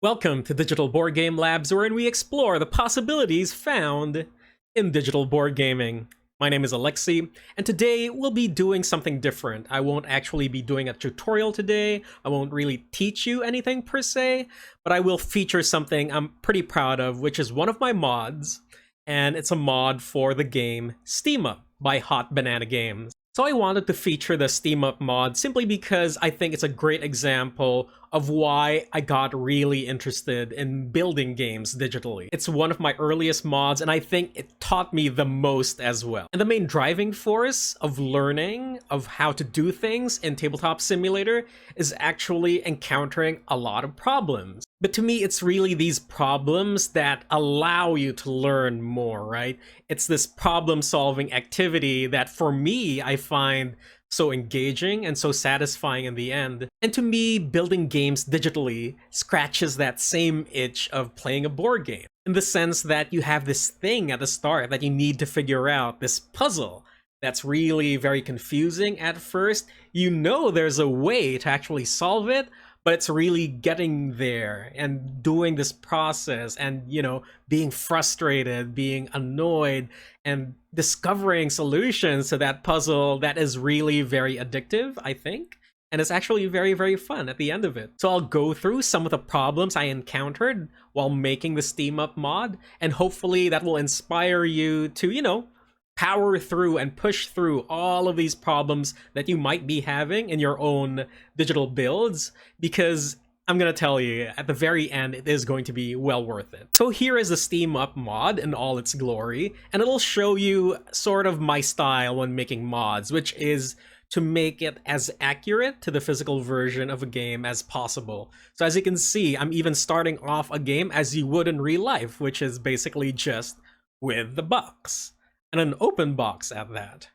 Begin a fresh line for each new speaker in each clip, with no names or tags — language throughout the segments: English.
Welcome to Digital Board Game Labs, wherein we explore the possibilities found in digital board gaming. My name is Alexi, and today we'll be doing something different. I won't actually be doing a tutorial today. I won't really teach you anything per se, but I will feature something I'm pretty proud of, which is one of my mods, and it's a mod for the game Steam Up by Hot Banana Games. So I wanted to feature the Steam Up mod simply because I think it's a great example of why I got really interested in building games digitally. It's one of my earliest mods, and I think it taught me the most as well. And the main driving force of learning of how to do things in Tabletop Simulator is actually encountering a lot of problems. But to me, it's really these problems that allow you to learn more, right? It's this problem-solving activity that, for me, I find so engaging and so satisfying in the end. And to me, building games digitally scratches that same itch of playing a board game, in the sense that you have this thing at the start that you need to figure out, this puzzle that's really very confusing at first. You know there's a way to actually solve it, but it's really getting there and doing this process and, being frustrated, being annoyed, and discovering solutions to that puzzle that is really very addictive, I think. And it's actually very, very fun at the end of it. So I'll go through some of the problems I encountered while making the Steam Up mod, and hopefully that will inspire you to, power through and push through all of these problems that you might be having in your own digital builds, because I'm gonna tell you, at the very end, it is going to be well worth it. So here is the Steam Up mod in all its glory, and it'll show you sort of my style when making mods, which is to make it as accurate to the physical version of a game as possible. So as you can see, I'm even starting off a game as you would in real life, which is basically just with the box. And an open box at that.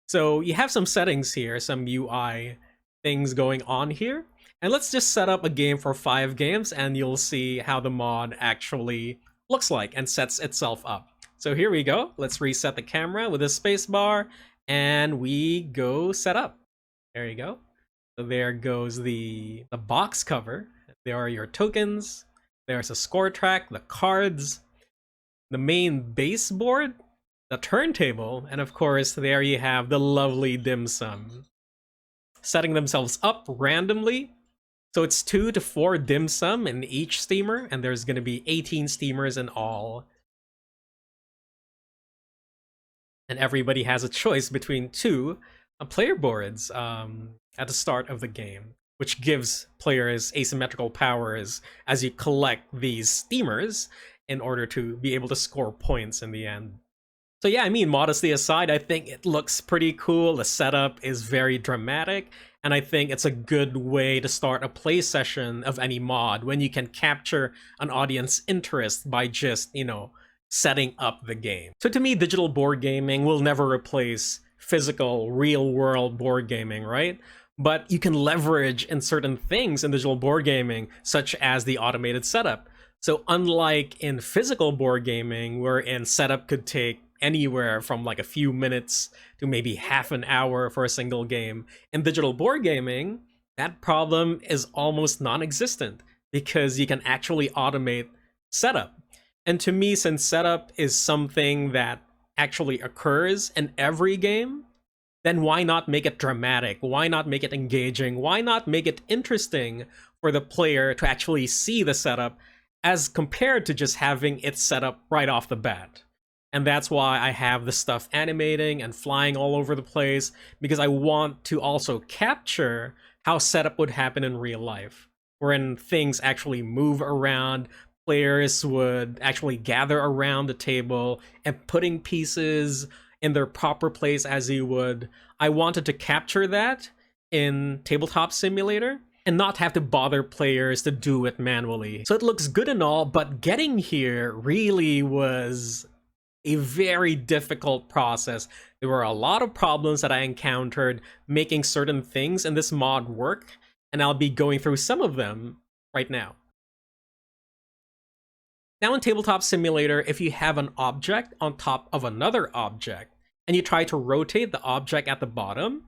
So you have some settings here, some UI things going on here. And let's just set up a game for 5 games, and you'll see how the mod actually looks like and sets itself up. So here we go. Let's reset the camera with a space bar, and we go set up. There you go. So there goes the box cover. There are your tokens. There's a score track, the cards, the main baseboard, the turntable, and of course, there you have the lovely dim sum. Setting themselves up randomly. So it's 2 to 4 dim sum in each steamer, and there's going to be 18 steamers in all. And everybody has a choice between 2 player boards at the start of the game, which gives players asymmetrical powers as you collect these steamers in order to be able to score points in the end. So yeah, modesty aside, I think it looks pretty cool. The setup is very dramatic, and I think it's a good way to start a play session of any mod when you can capture an audience interest by just, setting up the game. So to me, digital board gaming will never replace physical, real-world board gaming, right? But you can leverage in certain things in digital board gaming, such as the automated setup. So unlike in physical board gaming, wherein setup could take anywhere from like a few minutes to maybe half an hour for a single game, in digital board gaming, that problem is almost non-existent because you can actually automate setup. And to me, since setup is something that actually occurs in every game, then why not make it dramatic? Why not make it engaging? Why not make it interesting for the player to actually see the setup as compared to just having it set up right off the bat? And that's why I have the stuff animating and flying all over the place, because I want to also capture how setup would happen in real life, wherein things actually move around, players would actually gather around the table and putting pieces in their proper place as you would. I wanted to capture that in Tabletop Simulator and not have to bother players to do it manually. So it looks good and all, but getting here really was a very difficult process. There were a lot of problems that I encountered making certain things in this mod work, and I'll be going through some of them right now. Now in Tabletop Simulator, if you have an object on top of another object, and you try to rotate the object at the bottom,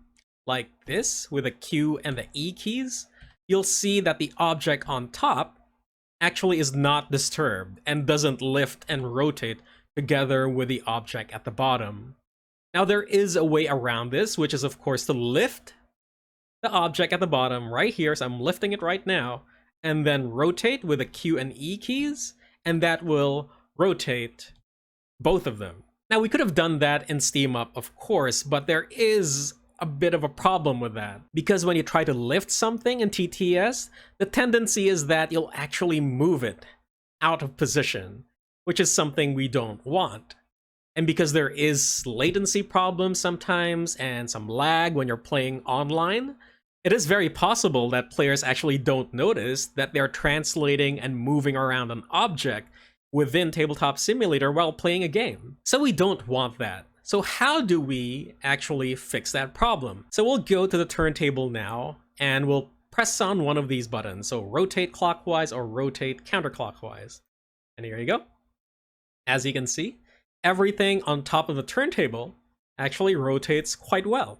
like this, with the Q and the E keys, you'll see that the object on top actually is not disturbed and doesn't lift and rotate together with the object at the bottom. Now there is a way around this, which is of course to lift the object at the bottom right here, so I'm lifting it right now, and then rotate with the Q and E keys, and that will rotate both of them. Now we could have done that in Steam Up, of course, but there is a bit of a problem with that, because when you try to lift something in TTS, the tendency is that you'll actually move it out of position, which is something we don't want. And because there is latency problems sometimes and some lag when you're playing online, it is very possible that players actually don't notice that they're translating and moving around an object within Tabletop Simulator while playing a game. So we don't want that. So how do we actually fix that problem? So we'll go to the turntable now and we'll press on one of these buttons. So rotate clockwise or rotate counterclockwise. And here you go. As you can see, everything on top of the turntable actually rotates quite well.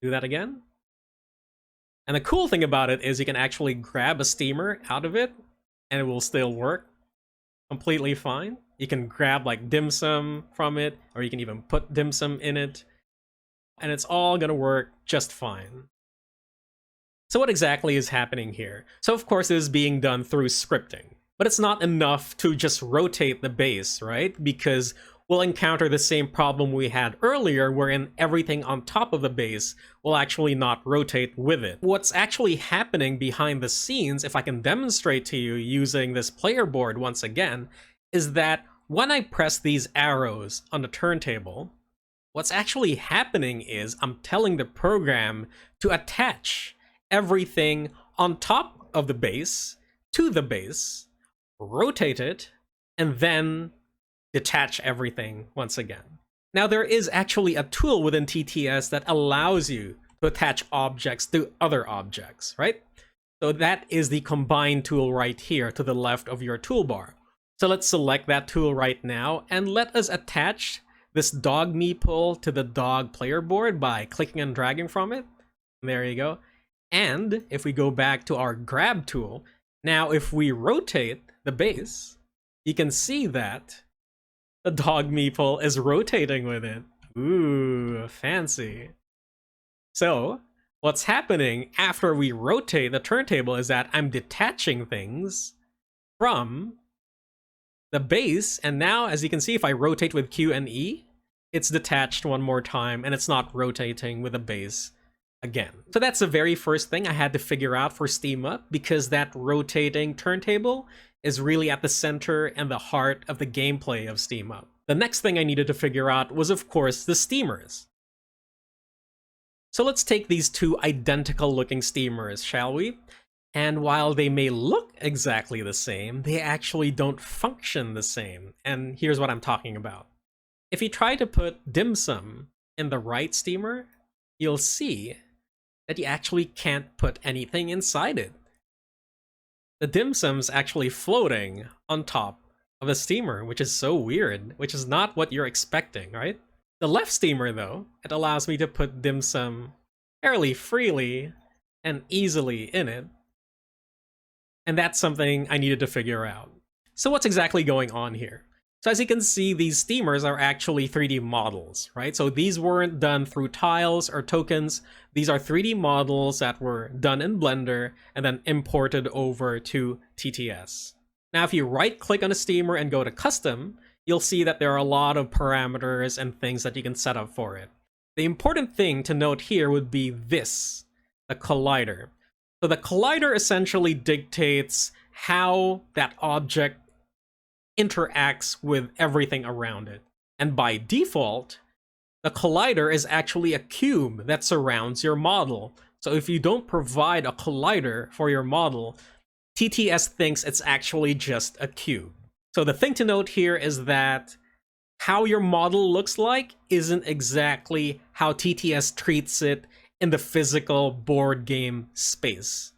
Do that again. And the cool thing about it is you can actually grab a steamer out of it and it will still work completely fine. You can grab like dim sum from it, or you can even put dim sum in it, and it's all gonna work just fine. So what exactly is happening here? So of course it is being done through scripting. But it's not enough to just rotate the base, right? Because we'll encounter the same problem we had earlier, wherein everything on top of the base will actually not rotate with it. What's actually happening behind the scenes, if I can demonstrate to you using this player board once again, is that when I press these arrows on the turntable, what's actually happening is I'm telling the program to attach everything on top of the base to the base, rotate it, and then detach everything once again. Now there is actually a tool within TTS that allows you to attach objects to other objects, right? So that is the combine tool right here to the left of your toolbar. So let's select that tool right now and let us attach this dog meeple to the dog player board by clicking and dragging from it. There you go. And if we go back to our grab tool, now if we rotate the base, you can see that the dog meeple is rotating with it. Ooh, fancy. So what's happening after we rotate the turntable is that I'm detaching things from the base, and now as you can see, if I rotate with Q and E, it's detached one more time and it's not rotating with the base again. So that's the very first thing I had to figure out for Steam Up, because that rotating turntable is really at the center and the heart of the gameplay of Steam Up. The next thing I needed to figure out was, of course, the steamers. So let's take these two identical looking steamers, shall we? And while they may look exactly the same, they actually don't function the same. And here's what I'm talking about. If you try to put dim sum in the right steamer, you'll see that you actually can't put anything inside it. The dim sum's actually floating on top of the steamer, which is so weird, which is not what you're expecting, right? The left steamer, though, it allows me to put dim sum fairly freely and easily in it. And that's something I needed to figure out. So what's exactly going on here? So as you can see, these steamers are actually 3D models, right? So these weren't done through tiles or tokens. These are 3D models that were done in Blender and then imported over to TTS. Now, if you right-click on a steamer and go to Custom, you'll see that there are a lot of parameters and things that you can set up for it. The important thing to note here would be this, the collider. So the collider essentially dictates how that object interacts with everything around it. And by default, the collider is actually a cube that surrounds your model. So if you don't provide a collider for your model, TTS thinks it's actually just a cube. So the thing to note here is that how your model looks like isn't exactly how TTS treats it in the physical board game space.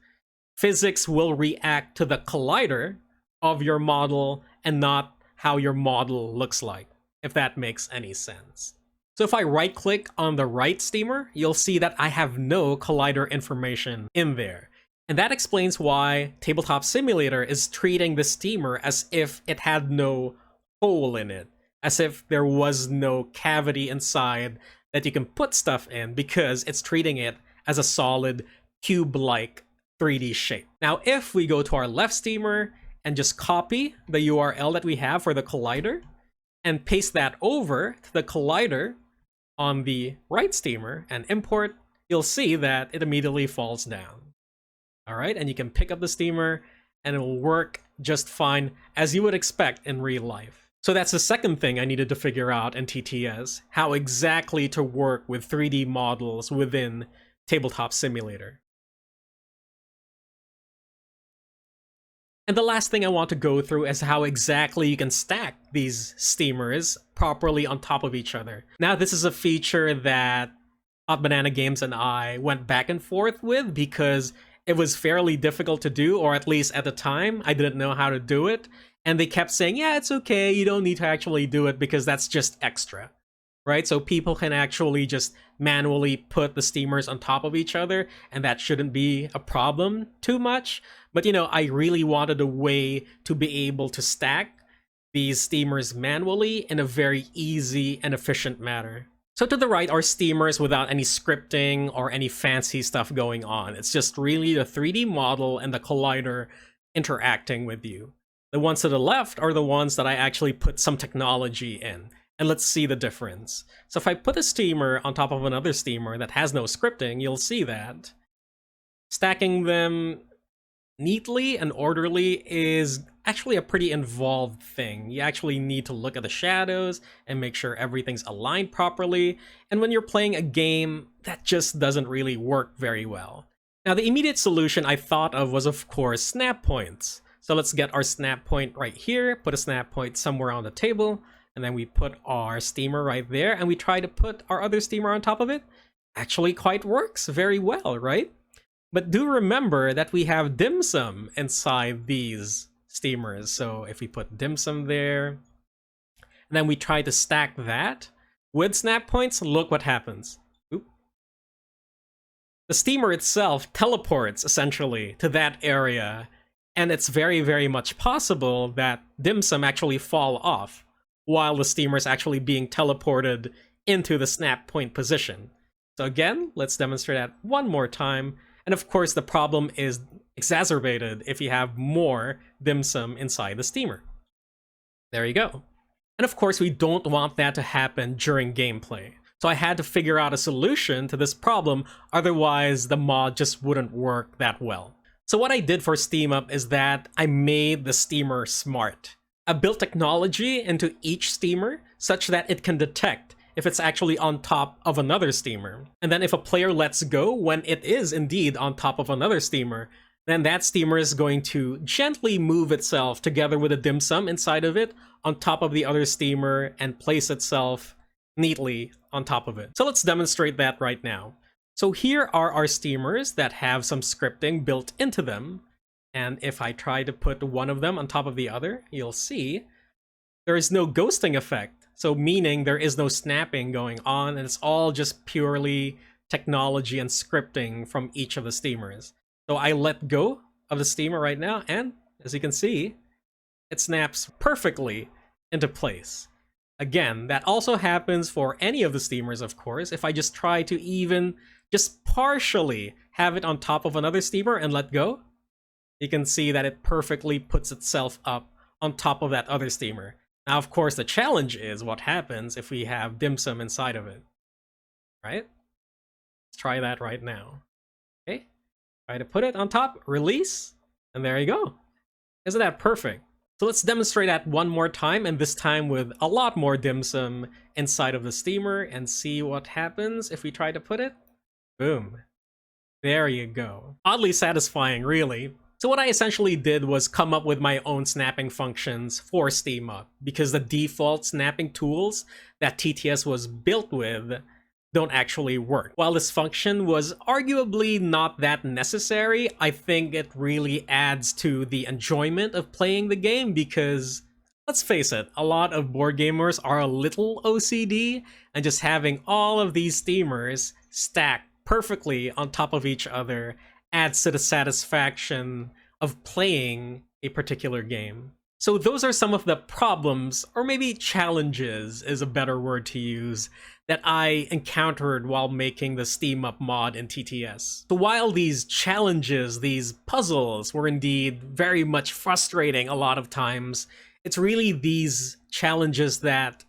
Physics will react to the collider of your model and not how your model looks like, if that makes any sense. So if I right-click on the right steamer, you'll see that I have no collider information in there. And that explains why Tabletop Simulator is treating the steamer as if it had no hole in it, as if there was no cavity inside that you can put stuff in, because it's treating it as a solid cube-like 3D shape. Now, if we go to our left steamer and just copy the URL that we have for the collider and paste that over to the collider on the right steamer and import, you'll see that it immediately falls down. All right, and you can pick up the steamer and it will work just fine as you would expect in real life. So that's the second thing I needed to figure out in TTS, how exactly to work with 3D models within Tabletop Simulator. And the last thing I want to go through is how exactly you can stack these steamers properly on top of each other. Now, this is a feature that Hot Banana Games and I went back and forth with because it was fairly difficult to do, or at least at the time, I didn't know how to do it. And they kept saying, yeah, it's okay, you don't need to actually do it because that's just extra, right? So people can actually just manually put the steamers on top of each other, and that shouldn't be a problem too much. But, you know, I really wanted a way to be able to stack these steamers manually in a very easy and efficient manner. So to the right are steamers without any scripting or any fancy stuff going on. It's just really the 3D model and the collider interacting with you. The ones to the left are the ones that I actually put some technology in. And let's see the difference. So if I put a steamer on top of another steamer that has no scripting, you'll see that stacking them neatly and orderly is actually a pretty involved thing. You actually need to look at the shadows and make sure everything's aligned properly. And when you're playing a game, that just doesn't really work very well. Now, the immediate solution I thought of was, of course, snap points. So let's get our snap point right here, put a snap point somewhere on the table, and then we put our steamer right there, and we try to put our other steamer on top of it. Actually quite works very well, right? But do remember that we have dim sum inside these steamers. So if we put dim sum there, and then we try to stack that with snap points, look what happens. Oop. The steamer itself teleports essentially to that area, and it's very, very much possible that dim sum actually fall off while the steamer is actually being teleported into the snap point position. So again, let's demonstrate that one more time. And of course, the problem is exacerbated if you have more dim sum inside the steamer. There you go. And of course, we don't want that to happen during gameplay. So I had to figure out a solution to this problem, otherwise the mod just wouldn't work that well. So what I did for Steam Up is that I made the steamer smart. I built technology into each steamer such that it can detect if it's actually on top of another steamer. And then if a player lets go when it is indeed on top of another steamer, then that steamer is going to gently move itself together with a dim sum inside of it on top of the other steamer and place itself neatly on top of it. So let's demonstrate that right now. So here are our steamers that have some scripting built into them. And if I try to put one of them on top of the other, you'll see there is no ghosting effect. So meaning there is no snapping going on, and it's all just purely technology and scripting from each of the steamers. So I let go of the steamer right now, and as you can see, it snaps perfectly into place. Again, that also happens for any of the steamers, of course. If I just try to even just partially have it on top of another steamer and let go, you can see that it perfectly puts itself up on top of that other steamer. Now, of course, the challenge is what happens if we have dim sum inside of it, right? Let's try that right now. Okay, try to put it on top, release, and there you go. Isn't that perfect? So let's demonstrate that one more time, and this time with a lot more dim sum inside of the steamer, and see what happens if we try to put it. Boom. There you go. Oddly satisfying, really. So what I essentially did was come up with my own snapping functions for Steam Up, because the default snapping tools that TTS was built with don't actually work. While this function was arguably not that necessary, I think it really adds to the enjoyment of playing the game, because let's face it, a lot of board gamers are a little OCD, and just having all of these steamers stacked perfectly on top of each other adds to the satisfaction of playing a particular game. So those are some of the problems, or maybe challenges is a better word to use, that I encountered while making the Steam Up mod in TTS. So while these challenges, these puzzles were indeed very much frustrating a lot of times, it's really these challenges that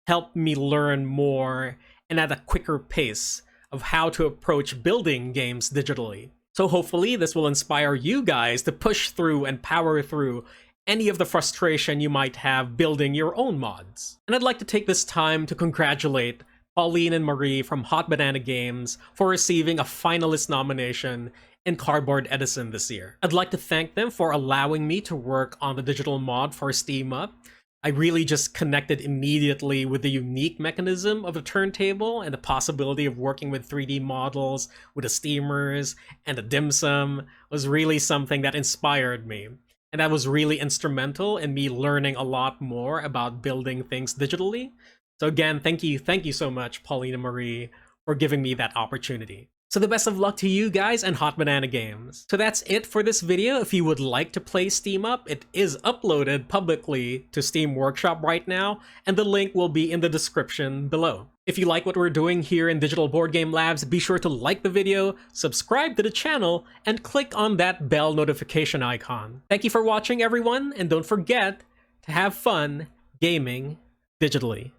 helped me learn more and at a quicker pace of how to approach building games digitally. So hopefully this will inspire you guys to push through and power through any of the frustration you might have building your own mods. And I'd like to take this time to congratulate Pauline and Marie from Hot Banana Games for receiving a finalist nomination in Cardboard Edison this year. I'd like to thank them for allowing me to work on the digital mod for Steam Up. I really just connected immediately with the unique mechanism of the turntable and the possibility of working with 3D models, with the steamers, and the dim sum was really something that inspired me. And that was really instrumental in me learning a lot more about building things digitally. So again, thank you so much, Pauline and Marie, for giving me that opportunity. So the best of luck to you guys and Hot Banana Games. So that's it for this video. If you would like to play Steam Up, it is uploaded publicly to Steam Workshop right now, and the link will be in the description below. If you like what we're doing here in Digital Board Game Labs, be sure to like the video, subscribe to the channel, and click on that bell notification icon. Thank you for watching, everyone, and don't forget to have fun gaming digitally.